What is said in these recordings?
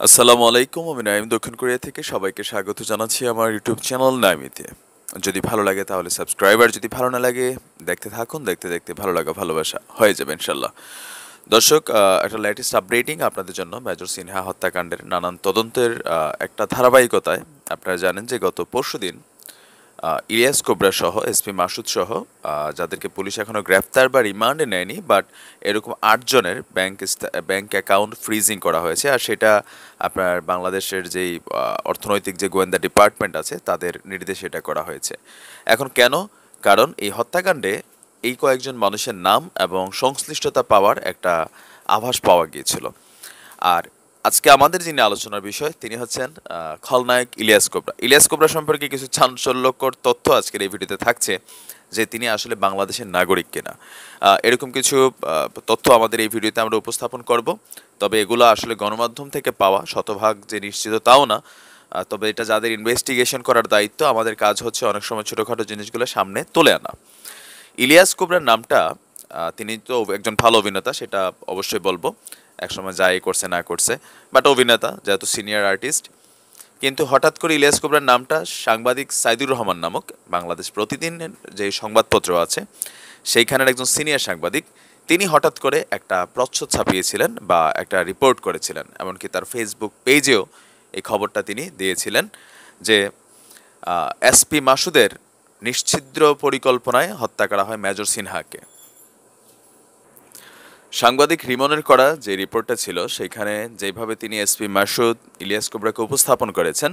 আসসালামু আলাইকুম, আমি নাইম দক্ষিণ কোরিয়া থেকে সবাইকে স্বাগত জানাচ্ছি আমার ইউটিউব চ্যানেল নাইমিতে। যদি ভালো লাগে তাহলে সাবস্ক্রাইব, আর যদি ভালো না লাগে দেখতে থাকুন, দেখতে দেখতে ভালো লাগা ভালোবাসা হয়ে যাবে ইনশাল্লাহ। দর্শক, একটা লেটেস্ট আপডেটিং আপনাদের জন্য মেজর সিনহা হত্যাকাণ্ডের নানান তদন্তের একটা ধারাবাহিকতায়। আপনারা জানেন যে গত পরশুদিন ইলিয়াস কোবরা সহ এসপি মাসুদ সহ যাদেরকে পুলিশ এখনও গ্রেফতার বা রিমান্ডে নেয়নি, বাট এরকম 8 জনের ব্যাংক অ্যাকাউন্ট ফ্রিজিং করা হয়েছে। আর সেটা আপনার বাংলাদেশের যেই অর্থনৈতিক যে গোয়েন্দা ডিপার্টমেন্ট আছে তাদের নির্দেশে এটা করা হয়েছে। এখন কেন? কারণ এই হত্যাকাণ্ডে এই কয়েকজন মানুষের নাম এবং সংশ্লিষ্টতা পাওয়ার একটা আভাস পাওয়া গিয়েছিল। আর আজকে আমাদের যিনি আলোচনার বিষয় তিনি হচ্ছেন খলনায়ক ইলিয়াস কোবরা। ইলিয়াস কোবরা সম্পর্কে কিছু চাঞ্চল্যকর তথ্য আজকের এই ভিডিওতে থাকছে, যে তিনি আসলে বাংলাদেশের নাগরিক কিনা। এরকম কিছু তথ্য আমাদের এই ভিডিওতে আমরা উপস্থাপন করব। তবে এগুলো আসলে গণমাধ্যম থেকে পাওয়া, শতভাগ যে নিশ্চিত তাও না। তবে এটা যাদের ইনভেস্টিগেশন করার দায়িত্ব, আমাদের কাজ হচ্ছে অনেক সময় ছোটোখাটো জিনিসগুলো সামনে তুলে আনা। ইলিয়াস কোবরার নামটা, তিনি তো একজন ভালো অভিনেতা, সেটা অবশ্যই বলবো। একসময় যাই করছে না করছে, বাট অভিনেতা যেহেতু সিনিয়র আর্টিস্ট। কিন্তু হঠাৎ করে ইলিয়াস কোবরার নামটা সাংবাদিক সাইদুর রহমান নামক বাংলাদেশ প্রতিদিনের যে সংবাদপত্র আছে সেইখানের একজন সিনিয়র সাংবাদিক, তিনি হঠাৎ করে একটা প্রচ্ছদ ছাপিয়েছিলেন বা একটা রিপোর্ট করেছিলেন। এমনকি তার ফেসবুক পেজেও এই খবরটা তিনি দিয়েছিলেন যে এসপি মাসুদের নিশ্ছিদ্র পরিকল্পনায় হত্যা করা হয় মেজর সিনহাকে। সাংবাদিক রিমনের করা যে রিপোর্টটা ছিল সেখানে যেভাবে তিনি এসপি মাসুদ ইলিয়াস কোবরাকে উপস্থাপন করেছেন,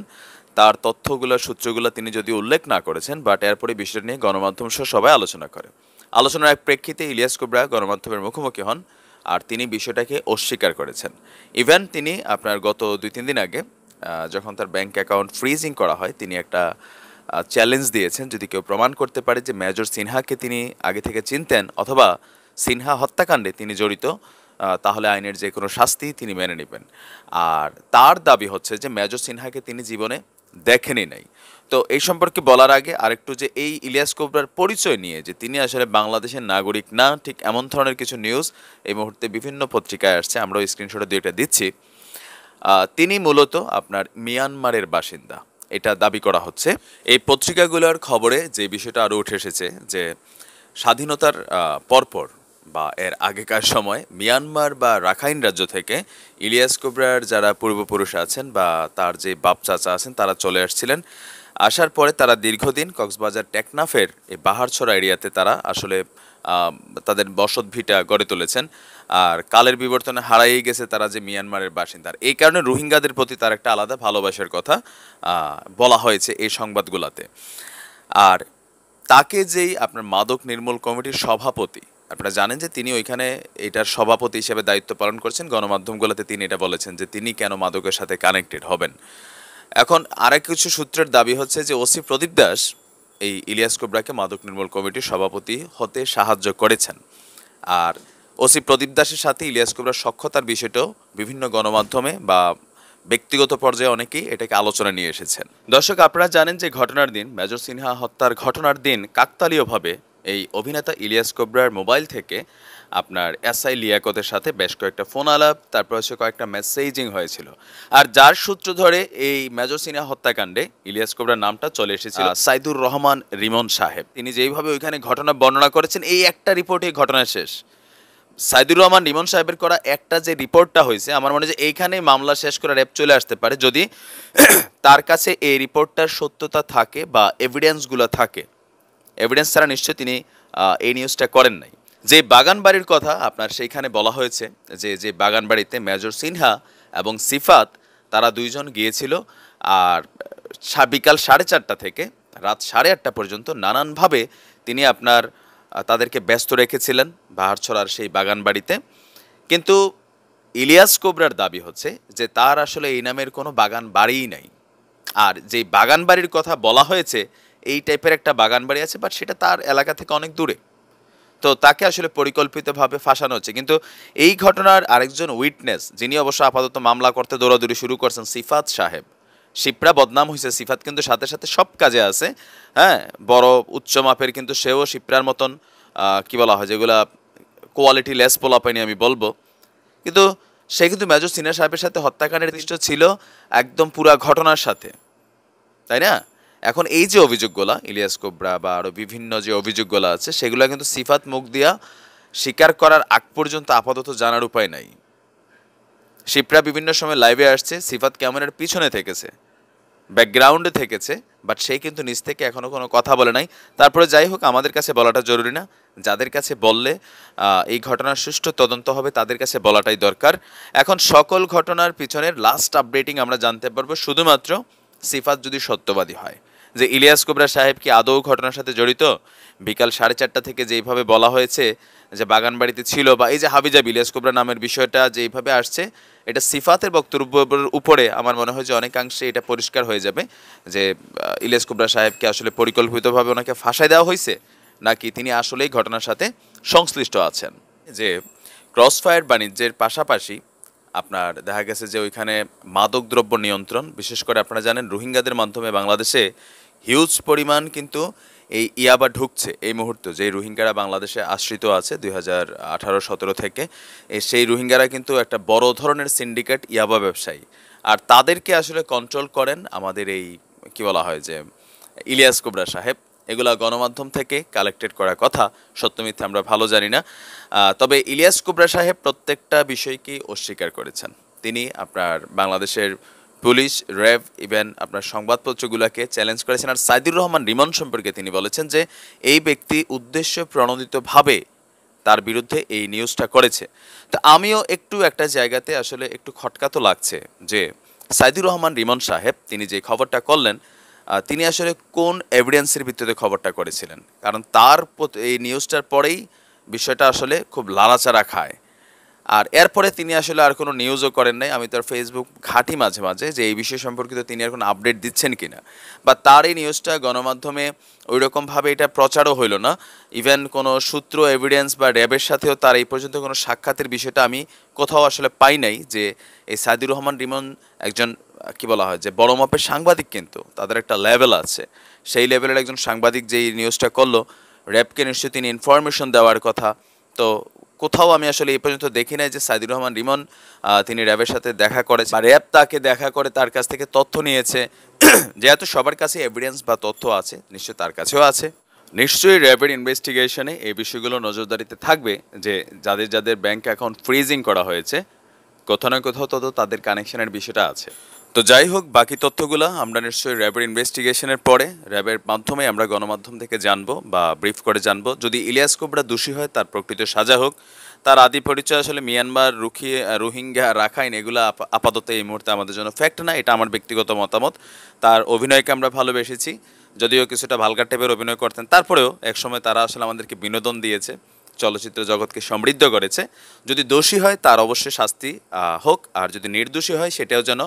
তার তথ্যগুলো সূত্রগুলো তিনি যদিও উল্লেখ না করেছেন, বাট এরপরে বিষয়টা নিয়ে গণমাধ্যম সহ সবাই আলোচনা করে। আলোচনার এক প্রেক্ষিতে ইলিয়াস কোবরা গণমাধ্যমের মুখোমুখি হন, আর তিনি বিষয়টাকে অস্বীকার করেছেন। ইভেন তিনি আপনার গত 2-3 দিন আগে যখন তার ব্যাংক অ্যাকাউন্ট ফ্রিজিং করা হয়, তিনি একটা চ্যালেঞ্জ দিয়েছেন, যদি কেউ প্রমাণ করতে পারে যে মেজর সিনহাকে তিনি আগে থেকে চিনতেন অথবা সিনহা হত্যাকাণ্ডে তিনি জড়িত, তাহলে আইনের যে কোনো শাস্তি তিনি মেনে নেবেন। আর তার দাবি হচ্ছে যে মেজর সিনহাকে তিনি জীবনে দেখেনি নাই। তো এই সম্পর্কে বলার আগে আরেকটু, যে এই ইলিয়াস কোবরার পরিচয় নিয়ে, যে তিনি আসলে বাংলাদেশের নাগরিক না, ঠিক এমন ধরনের কিছু নিউজ এই মুহূর্তে বিভিন্ন পত্রিকায় আসছে, আমরা স্ক্রিনশটে দুইটা দিচ্ছি। তিনি মূলত আপনার মিয়ানমারের বাসিন্দা, এটা দাবি করা হচ্ছে। এই পত্রিকাগুলোর খবরে যে বিষয়টা আরও উঠে এসেছে যে স্বাধীনতার পরপর বা এর আগেকার সময় মিয়ানমার বা রাখাইন রাজ্য থেকে ইলিয়াস কোবরার যারা পূর্বপুরুষ আছেন বা তার যে বাপ চাচা আছেন তারা চলে আসছিলেন। আসার পরে তারা দীর্ঘদিন কক্সবাজার টেকনাফের এই বাহারছড়া এরিয়াতে তারা আসলে তাদের বসত ভিটা গড়ে তুলেছেন। আর কালের বিবর্তনে হারাই গেছে তারা যে মিয়ানমারের বাসিন্দা। এই কারণে রোহিঙ্গাদের প্রতি তার একটা আলাদা ভালোবাসার কথা বলা হয়েছে এই সংবাদগুলোতে। আর তাকে যেই আপনার মাদক নির্মূল কমিটির সভাপতি, আপনারা জানেন যে তিনি ওইখানে এটার সভাপতি হিসেবে দায়িত্ব পালন করছেন। গণমাধ্যমগুলোতে তিনি এটা বলেছেন যে তিনি কেন মাদকের সাথে কানেক্টেড হবেন। এখন আরেক কিছু সূত্রের দাবি হচ্ছে যে ওসি প্রদীপ দাস এই ইলিয়াস কোবরাকে মাদক নির্মূল কমিটির সভাপতি হতে সাহায্য করেছেন। আর ওসি প্রদীপ দাসের সাথে ইলিয়াস কোবরার সখ্যতার বিষয়টাও বিভিন্ন গণমাধ্যমে বা ব্যক্তিগত পর্যায়ে অনেকেই এটাকে আলোচনা নিয়ে এসেছেন। দর্শক, আপনারা জানেন যে ঘটনার দিন, মেজর সিনহা হত্যার ঘটনার দিন, কাকতালীয়ভাবে এই অভিনেতা ইলিয়াস কোবরার মোবাইল থেকে আপনার এসআই লিয়াকতের সাথে বেশ কয়েকটা ফোন আলাপ, তারপর হচ্ছে কয়েকটা মেসেজিং হয়েছিল। আর যার সূত্র ধরে এই মেজর সিনহা হত্যাকাণ্ডে ইলিয়াস কোবরার নামটা চলে এসেছিল সাইদুর রহমান রিমন সাহেব। তিনি যেইভাবে ওইখানে ঘটনা বর্ণনা করেছেন, এই একটা রিপোর্টে ঘটনা শেষ। সাইদুর রহমান রিমন সাহেবের করা একটা যে রিপোর্টটা হয়েছে, আমার মনে হয় যে এইখানেই মামলা শেষ করে র্যাব চলে আসতে পারে, যদি তার কাছে এই রিপোর্টটার সত্যতা থাকে বা এভিডেন্সগুলো থাকে। এভিডেন্স ছাড়া নিশ্চয়ই তিনি এই নিউজটা করেন নাই। যে বাগান বাড়ির কথা আপনার সেইখানে বলা হয়েছে, যে বাগান বাড়িতে মেজর সিনহা এবং সিফাত তারা দুইজন গিয়েছিল। আর বিকাল 4:30 থেকে রাত 8:30 পর্যন্ত নানানভাবে তিনি আপনার তাদেরকে ব্যস্ত রেখেছিলেন বাহারছড়ার সেই বাগান বাড়িতে। কিন্তু ইলিয়াস কোবরার দাবি হচ্ছে যে তার আসলে এই নামের কোনো বাগান বাড়িই নাই। আর যেই বাগান বাড়ির কথা বলা হয়েছে, এই টাইপের একটা বাগান বাড়ি আছে, বাট সেটা তার এলাকা থেকে অনেক দূরে। তো তাকে আসলে পরিকল্পিতভাবে ফাঁসানো হচ্ছে। কিন্তু এই ঘটনার আরেকজন উইটনেস, যিনি অবশ্য আপাতত মামলা করতে দৌড়াদৌড়ি শুরু করছেন, সিফাত সাহেব। শিপ্রা বদনাম হয়েছে, সিফাত কিন্তু সাথে সাথে সব কাজে আছে। হ্যাঁ, বড় উচ্চ মাপের, কিন্তু সেও শিপ্রার মতন কি বলা হয় যেগুলা কোয়ালিটি লেস পোলাপাইনি আমি বলবো। কিন্তু সে কিন্তু মেজর সিনহা সাহেবের সাথে হত্যাকাণ্ডের নির্দিষ্ট ছিল একদম পুরা ঘটনার সাথে, তাই না? এখন এই যে অভিযোগগুলা ইলিয়াস কোবরা বা আরো বিভিন্ন যে অভিযোগগুলো আছে সেগুলো কিন্তু সিফাত মুখ দিয়া স্বীকার করার আগ পর্যন্ত আপাতত জানার উপায় নাই। শিপ্রা বিভিন্ন সময় লাইভে আসছে, সিফাত ক্যামেরার পিছনে থেকেছে, ব্যাকগ্রাউন্ডে থেকেছে, বাট সে কিন্তু নিজ থেকে এখনো কোনো কথা বলে নাই। তারপরে যাই হোক, আমাদের কাছে বলাটা জরুরি না, যাদের কাছে বললে এই ঘটনার সুষ্ঠু তদন্ত হবে তাদের কাছে বলাটাই দরকার। এখন সকল ঘটনার পিছনের লাস্ট আপডেটিং আমরা জানতে পারবো শুধুমাত্র সিফাত যদি সত্যবাদী হয় যে ইলিয়াস কোবরা সাহেব কি আদৌ ঘটনার সাথে জড়িত। বিকাল 4:30 থেকে যেইভাবে বলা হয়েছে যে বাগানবাড়িতে ছিল, বা এই যে হাবিজাব ইলিয়াস কোবরা নামের বিষয়টা যেইভাবে আসছে, এটা সিফাতের বক্তব্যের উপরে আমার মনে হয় যে অনেকাংশে এটা পরিষ্কার হয়ে যাবে যে ইলিয়াস কোবরা সাহেবকে আসলে পরিকল্পিতভাবে ওনাকে ফাঁসাই দেওয়া হয়েছে, নাকি তিনি আসলেই ঘটনার সাথে সংশ্লিষ্ট আছেন। যে ক্রসফায়ার বাণিজ্যের পাশাপাশি আপনার দেখা গেছে যে ওইখানে মাদকদ্রব্য নিয়ন্ত্রণ, বিশেষ করে আপনারা জানেন রোহিঙ্গাদের মাধ্যমে বাংলাদেশে হিউজ পরিমাণ কিন্তু এই ইয়াবা ঢুকছে এই মুহূর্তে। যে রোহিঙ্গারা বাংলাদেশে আশ্রিত আছে 2018-17 থেকে, সেই রোহিঙ্গারা কিন্তু একটা বড় ধরনের সিন্ডিকেট ইয়াবা ব্যবসায়ী, আর তাদেরকে আসলে কন্ট্রোল করেন আমাদের এই কি বলা হয় যে ইলিয়াস কোবরা সাহেব। এগুলা গণমাধ্যম থেকে কালেক্টেড করা কথা, সত্য মিথ্যা আমরা ভালো জানি না। তবে ইলিয়াস কোবরা সাহেব প্রত্যেকটা বিষয়কেই অস্বীকার করেছেন। তিনি আপনার বাংলাদেশের পুলিশ, র্যাব, ইভেন আপনার সংবাদপত্রগুলোকে চ্যালেঞ্জ করেছেন। আর সাইদুর রহমান রিমন সম্পর্কে তিনি বলেছেন যে এই ব্যক্তি উদ্দেশ্য প্রণোদিতভাবে তার বিরুদ্ধে এই নিউজটা করেছে। তো আমিও একটু একটা জায়গাতে আসলে একটু খটকা তো লাগছে যে সাইদুর রহমান রিমন সাহেব তিনি যে খবরটা করলেন, তিনি আসলে কোন এভিডেন্সের ভিত্তিতে খবরটা করেছিলেন। কারণ তার এই নিউজটার পরেই বিষয়টা আসলে খুব লাড়াচাড়া খায়, আর এরপরে তিনি আসলে আর কোনো নিউজও করেন নাই। আমি তার ফেসবুক ঘাঁটি মাঝে মাঝে যে এই বিষয় সম্পর্কিত তিনি আর কোনো আপডেট দিচ্ছেন কিনা, বা তার এই নিউজটা গণমাধ্যমে ওই রকমভাবে এটা প্রচারও হইল না। ইভেন কোনো সূত্র, এভিডেন্স বা র্যাবের সাথেও তার এই পর্যন্ত কোনো সাক্ষাতের বিষয়টা আমি কোথাও আসলে পাই নাই। যে এই সাইদুর রহমান রিমন একজন কি বলা হয় যে বড় মাপের সাংবাদিক, কিন্তু তাদের একটা লেভেল আছে, সেই লেভেলের একজন সাংবাদিক যে এই নিউজটা করলো, র্যাবকে নিশ্চয়ই তিনি ইনফরমেশন দেওয়ার কথা। তো কোথাও আমি আসলে এই পর্যন্ত দেখি নাই যে সাইদুর রহমান রিমন তিনি র্যাবের সাথে দেখা করেছে বা র্যাব তাকে দেখা করে তার কাছ থেকে তথ্য নিয়েছে। যেহেতু সবার কাছে এভিডেন্স বা তথ্য আছে, নিশ্চয়ই তার কাছেও আছে। নিশ্চয়ই র্যাবের ইনভেস্টিগেশনে এই বিষয়গুলো নজরদারিতে থাকবে যে যাদের যাদের ব্যাংক অ্যাকাউন্ট ফ্রিজিং করা হয়েছে, কোথাও না কোথাও তো তাদের কানেকশনের বিষয়টা আছে। তো যাই হোক, বাকি তথ্যগুলো আমরা নিশ্চয়ই র্যাবের ইনভেস্টিগেশনের পরে র্যাবের মাধ্যমে আমরা গণমাধ্যম থেকে জানবো বা ব্রিফ করে জানবো। যদি ইলিয়াস কোবরা দোষী হয় তার প্রকৃত সাজা হোক। তার আদি পরিচয় আসলে মিয়ানমার, রোহিঙ্গা, রাখাইন, এগুলো আপাতত এই মুহূর্তে আমাদের জন্য ফ্যাক্ট না, এটা আমার ব্যক্তিগত মতামত। তার অভিনয়কে আমরা ভালোবেসেছি, যদিও কিছুটা ভালগার টাইপের অভিনয় করতেন, তারপরেও একসময় তারা আসলে আমাদেরকে বিনোদন দিয়েছে, চলচ্চিত্র জগৎকে সমৃদ্ধ করেছে। যদি দোষী হয় তার অবশ্যই শাস্তি হোক, আর যদি নির্দোষী হয় সেটাও যেন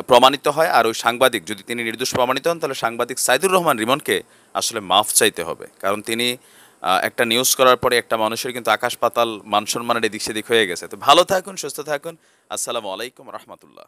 প্রমাণিত হয়। আর ওই সাংবাদিক যদি তিনি নির্দোষ প্রমাণিত হন, তাহলে সাংবাদিক সাইদুর রহমান রিমনকে আসলে মাফ চাইতে হবে। কারণ তিনি একটা নিউজ করার পরে একটা মানুষের কিন্তু আকাশ পাতাল মান সম্মানের এদিক সেদিক হয়ে গেছে। তো ভালো থাকুন, সুস্থ থাকুন। আসসালামু আলাইকুম রহমতুল্লাহ।